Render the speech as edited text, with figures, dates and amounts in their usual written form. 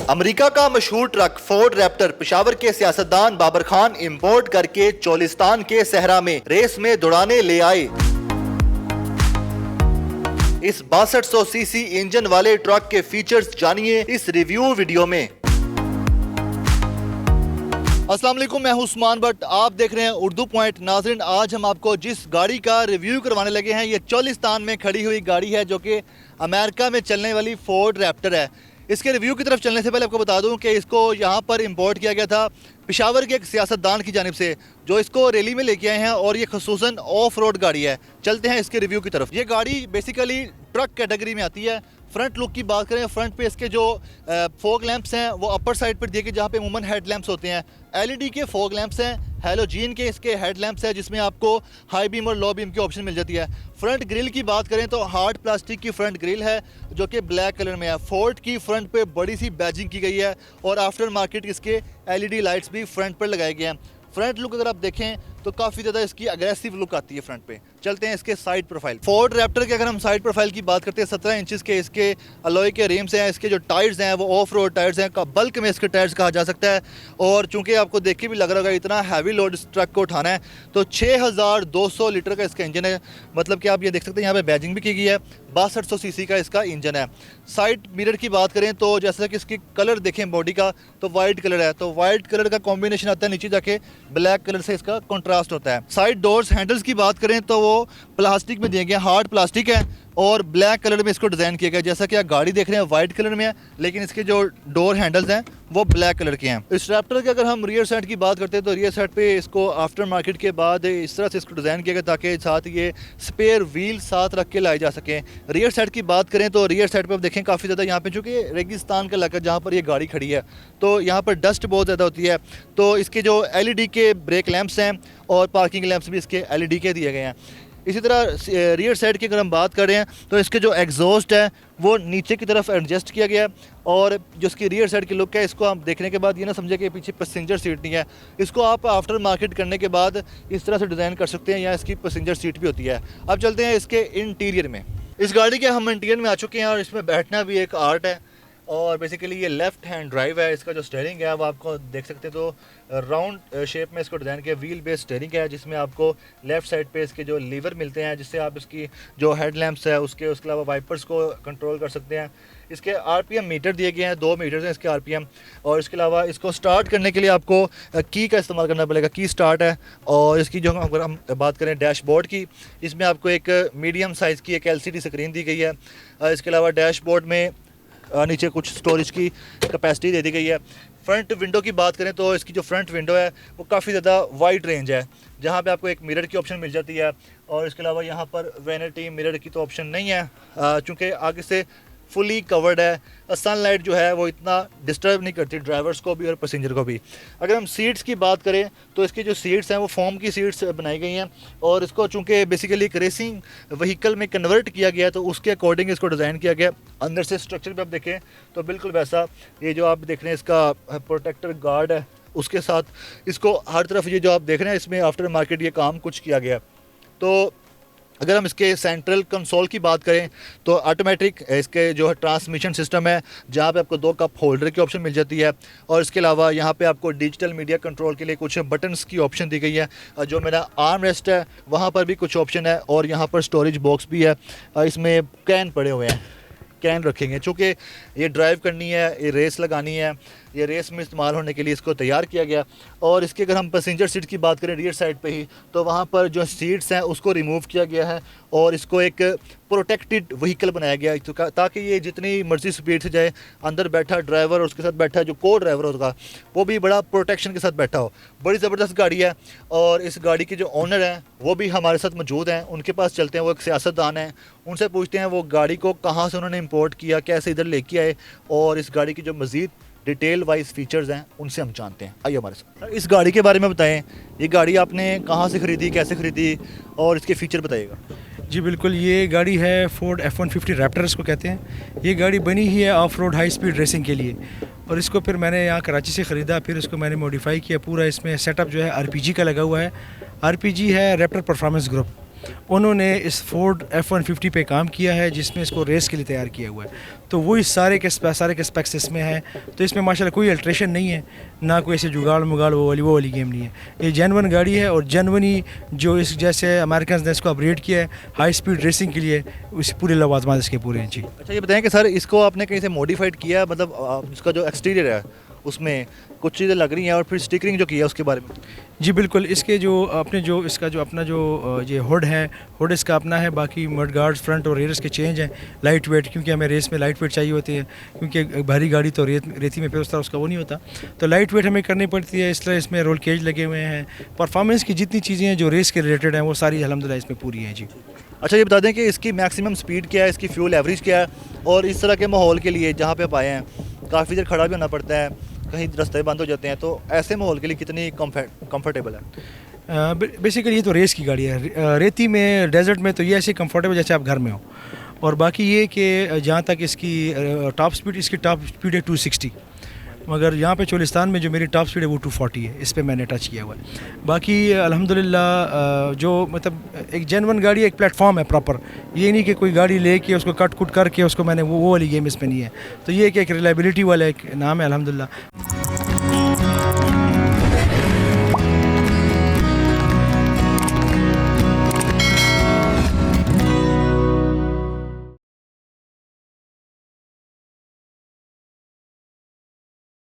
America का मशहूर truck Ford Raptor Peshawar के सियासतदान बाबर खान इंपोर्ट करके चोलिस्तान के सहरा में रेस में दौड़ाने ले आए। इस 6200 सीसी इंजन वाले ट्रक के फीचर्स जानिए इस रिव्यू वीडियो में। अस्सलाम वालेकुम, मैं हूं उस्मान भट्ट, आप देख रहे हैं उर्दू पॉइंट। नाज़रीन, आज हम आपको जिस गाड़ी का रिव्यू करवाने लगे हैं ये चोलिस्तान में खड़ी हुई गाड़ी है जो कि अमेरिका में चलने वाली फोर्ड रैप्टर है। इसके रिव्यू की तरफ चलने से पहले आपको बता दूं कि इसको यहाँ पर इंपोर्ट किया गया था पेशावर के एक सियासतदान की जानिब से जो इसको रैली में लेके आए हैं और ये खसूसन ऑफ रोड गाड़ी है। चलते हैं इसके रिव्यू की तरफ। ये गाड़ी बेसिकली ट्रक कैटेगरी में आती है। फ्रंट लुक की बात करें, फ्रंट पे इसके जो फॉग लैंप्स हैं वो अपर साइड पर दिए गए जहाँ पे अमूमन हेड लैंप्स होते हैं। एलईडी के फॉग लैंप्स हैं, हैलोजन के इसके हेड लैंप्स हैं जिसमें आपको हाई बीम और लो बीम की ऑप्शन मिल जाती है। फ्रंट ग्रिल की बात करें तो हार्ड प्लास्टिक की फ्रंट ग्रिल है जो कि ब्लैक कलर में है। फोर्ड की फ्रंट पे बड़ी सी बैजिंग की गई है और आफ्टर मार्केट इसके एलईडी लाइट्स भी फ्रंट पर लगाए गए हैं। फ्रंट लुक अगर आप देखें तो काफ़ी ज़्यादा इसकी अग्रेसिव लुक आती है फ्रंट पे। चलते हैं इसके साइड प्रोफाइल। फोर्ड रैप्टर के अगर हम साइड प्रोफाइल की बात करते हैं 17 इंचेस के इसके अलॉय के रिम्स हैं। इसके जो टायर्स हैं वो ऑफ रोड टायर्स हैं, का बल्क में इसके टायर्स कहा जा सकता है। और चूंकि आपको देख के भी लग रहा होगा इतना हैवी लोड इस ट्रक को उठाना है तो 6200 लीटर का इसका इंजन है। मतलब कि आप ये देख सकते हैं यहाँ पे बैजिंग भी की गई है। 6200 सीसी का इसका इंजन है। साइड मिरर की बात करें तो जैसा कि इसकी कलर देखें बॉडी का तो वाइट कलर है, तो वाइट कलर का कॉम्बिनेशन आता है, नीचे जाके ब्लैक कलर से इसका कॉन्ट्रास्ट होता है। साइड डोर्स हैंडल्स की बात करें तो वो प्लास्टिक में दिए गए, हार्ड प्लास्टिक है और ब्लैक कलर में इसको डिज़ाइन किया गया। जैसा कि आप गाड़ी देख रहे हैं वाइट कलर में है लेकिन इसके जो डोर हैंडल्स हैं वो ब्लैक कलर के हैं। इस रैप्टर के अगर हम रियर साइड की बात करते हैं तो रियर साइड पे इसको आफ्टर मार्केट के बाद इस तरह से इसको डिज़ाइन किया गया ताकि साथ ये स्पेयर व्हील साथ रख के लाए जा सकें। रियर साइड की बात करें तो रियर साइड पे आप देखें काफ़ी ज़्यादा यहाँ पे चूँकि रेगिस्तान का इलाका जहाँ पर ये गाड़ी खड़ी है तो यहाँ पर डस्ट बहुत ज़्यादा होती है। तो इसके जो एलईडी के ब्रेक लैंप्स हैं और पार्किंग लैंप्स भी इसके एलईडी के दिए गए हैं। इसी तरह रियर साइड की अगर हम बात कर रहे हैं तो इसके जो एग्जॉस्ट है वो नीचे की तरफ एडजस्ट किया गया है। और जो इसकी रियर साइड की लुक है इसको आप देखने के बाद ये ना समझे कि पीछे पैसेंजर सीट नहीं है। इसको आप आफ्टर मार्केट करने के बाद इस तरह से डिज़ाइन कर सकते हैं या इसकी पैसेंजर सीट भी होती है। अब चलते हैं इसके इंटीरियर में। इस गाड़ी के हम इंटीरियर में आ चुके हैं और इसमें बैठना भी एक आर्ट है। और बेसिकली ये लेफ़्ट हैंड ड्राइव है। इसका जो स्टीयरिंग है वो आपको देख सकते हैं तो राउंड शेप में इसको डिज़ाइन किया, व्हील बेस स्टीयरिंग है जिसमें आपको लेफ़्ट साइड पे इसके जो लीवर मिलते हैं जिससे आप इसकी जो हेड लैंप्स है उसके अलावा वाइपर्स को कंट्रोल कर सकते हैं। इसके आरपीएम मीटर दिए गए हैं, 2 मीटर्स हैं इसके आरपीएम। और इसके अलावा इसको स्टार्ट करने के लिए आपको की का इस्तेमाल करना पड़ेगा, की स्टार्ट है। और इसकी जो अगर हम बात करें डैशबोर्ड की, इसमें आपको एक मीडियम साइज़ की एक LCD स्क्रीन दी गई है। इसके अलावा डैशबोर्ड में नीचे कुछ स्टोरेज की कैपेसिटी दे दी गई है। फ्रंट विंडो की बात करें तो इसकी जो फ्रंट विंडो है वो काफ़ी ज़्यादा वाइड रेंज है जहाँ पे आपको एक मिरर की ऑप्शन मिल जाती है। और इसके अलावा यहाँ पर वैनिटी मिरर की तो ऑप्शन नहीं है चूँकि आगे से फुली कवर्ड है। सनलाइट जो है वो इतना डिस्टर्ब नहीं करती ड्राइवर्स को भी और पैसेंजर को भी। अगर हम सीट्स की बात करें तो इसकी जो सीट्स हैं वो फोम की सीट्स बनाई गई हैं और इसको चूँकि बेसिकली एक रेसिंग व्हीकल में कन्वर्ट किया गया तो उसके अकॉर्डिंग इसको डिज़ाइन किया गया। अंदर से स्ट्रक्चर भी आप देखें तो बिल्कुल वैसा, ये जो आप देख रहे हैं इसका प्रोटेक्टर गार्ड है उसके साथ इसको हर तरफ ये जो आप देख रहे हैं इसमें आफ्टर मार्केट ये काम कुछ किया गया। तो अगर हम इसके सेंट्रल कंसोल की बात करें तो ऑटोमेटिक इसके जो है ट्रांसमिशन सिस्टम है जहाँ पे आपको 2 कप होल्डर की ऑप्शन मिल जाती है। और इसके अलावा यहाँ पे आपको डिजिटल मीडिया कंट्रोल के लिए कुछ बटन्स की ऑप्शन दी गई है। जो मेरा आर्म रेस्ट है वहाँ पर भी कुछ ऑप्शन है और यहाँ पर स्टोरेज बॉक्स भी है। इसमें कैन पड़े हुए हैं, कैन रखेंगे चूँकि ये ड्राइव करनी है, ये रेस लगानी है, ये रेस में इस्तेमाल होने के लिए इसको तैयार किया गया। और इसके अगर हम पैसेंजर सीट की बात करें रियर साइड पे ही तो वहाँ पर जो सीट्स हैं उसको रिमूव किया गया है और इसको एक प्रोटेक्टेड व्हीकल बनाया गया है ताकि ये जितनी मर्जी स्पीड से जाए अंदर बैठा ड्राइवर और उसके साथ बैठा जो को ड्राइवर होगा वो भी बड़ा प्रोटेक्शन के साथ बैठा हो। बड़ी ज़बरदस्त गाड़ी है और इस गाड़ी के जो ओनर हैं वो भी हमारे साथ मौजूद हैं। उनके पास चलते हैं, वो एक सियासतदान हैं, उनसे पूछते हैं वो गाड़ी को कहाँ से उन्होंने इंपोर्ट किया, कैसे इधर लेके आए और इस गाड़ी की जो मज़ीद डिटेल वाइज फीचर्स हैं उनसे हम जानते हैं। आइए हमारे साथ। इस गाड़ी के बारे में बताएं, ये गाड़ी आपने कहाँ से ख़रीदी, कैसे ख़रीदी और इसके फ़ीचर बताइएगा। जी बिल्कुल, ये गाड़ी है फोर्ड F-150 रैप्टर इसको कहते हैं। ये गाड़ी बनी ही है of road high speed racing के लिए और इसको फिर मैंने यहाँ कराची से ख़रीदा, फिर इसको मैंने मॉडिफाई किया। पूरा इसमें सेटअप जो है RPG का लगा हुआ है। RPG है रैप्टर परफॉर्मेंस ग्रुप। उन्होंने इस फोर्ड F-150 पे काम किया है, जिसमें इसको रेस के लिए तैयार किया हुआ है। तो वही सारे के स्पेक्स इसमें हैं। तो इसमें माशाल्लाह कोई अल्ट्रेशन नहीं है, ना कोई ऐसे जुगाड़ मुगाड़ वो वाली गेम नहीं है। ये जेनवन गाड़ी है, और जेनवन ही जो इस जैसे अमेरिकन ने इसको अपग्रेड किया है हाई स्पीड रेसिंग के लिए, उस पूरे लवाजमात इसके पूरे हैं जी। अच्छा, ये बताएं कि सर इसको आपने कहीं से मॉडिफाइड किया है, मतलब इसका जो एक्सटीरियर है उसमें कुछ चीज़ें लग रही हैं, और फिर स्टिकरिंग जो की है उसके बारे में? जी बिल्कुल, इसके जो अपने जो इसका जो अपना जो ये हुड है, हुड इसका अपना है। बाकी मड गार्ड्स फ्रंट और रेयर इसके चेंज हैं, लाइट वेट, क्योंकि हमें रेस में लाइट वेट चाहिए होती है, क्योंकि भारी गाड़ी तो रेती में फिर उस तरह उसका वो नहीं होता, तो लाइट वेट हमें करनी पड़ती है। इसलिए इसमें रोल केज लगे हुए हैं। परफॉर्मेंस की जितनी चीज़ें हैं जो रेस के रिलेटेड हैं वो सारी अल्हम्दुलिल्लाह इसमें पूरी हैं जी। अच्छा, ये बता दें कि इसकी मैक्सिमम स्पीड क्या है, इसकी फ्यूल एवरेज क्या है, और इस तरह के माहौल के लिए जहाँ पे आप आए हैं काफ़ी देर खड़ा भी होना पड़ता है, कहीं रास्ते बंद हो जाते हैं, तो ऐसे माहौल के लिए कितनी कंफर्टेबल है? बेसिकली ये तो रेस की गाड़ी है। रेती में, डेजर्ट में तो ये ऐसे कंफर्टेबल जैसे आप घर में हो। और बाकी ये कि जहाँ तक इसकी टॉप स्पीड है 260, मगर यहाँ पे चोलिस्तान में जो मेरी टॉप स्पीड है वो 240 है। इस पे मैंने टच किया हुआ है। बाकी अल्हम्दुलिल्लाह जो मतलब एक जेनवन गाड़ी, एक प्लेटफॉर्म है प्रॉपर। ये नहीं कि कोई गाड़ी लेके उसको कट कुट करके उसको मैंने वो वाली गेम इसमें नहीं है। तो ये कि एक रिलायबिलिटी वाला एक नाम है अल्हम्दुलिल्लाह।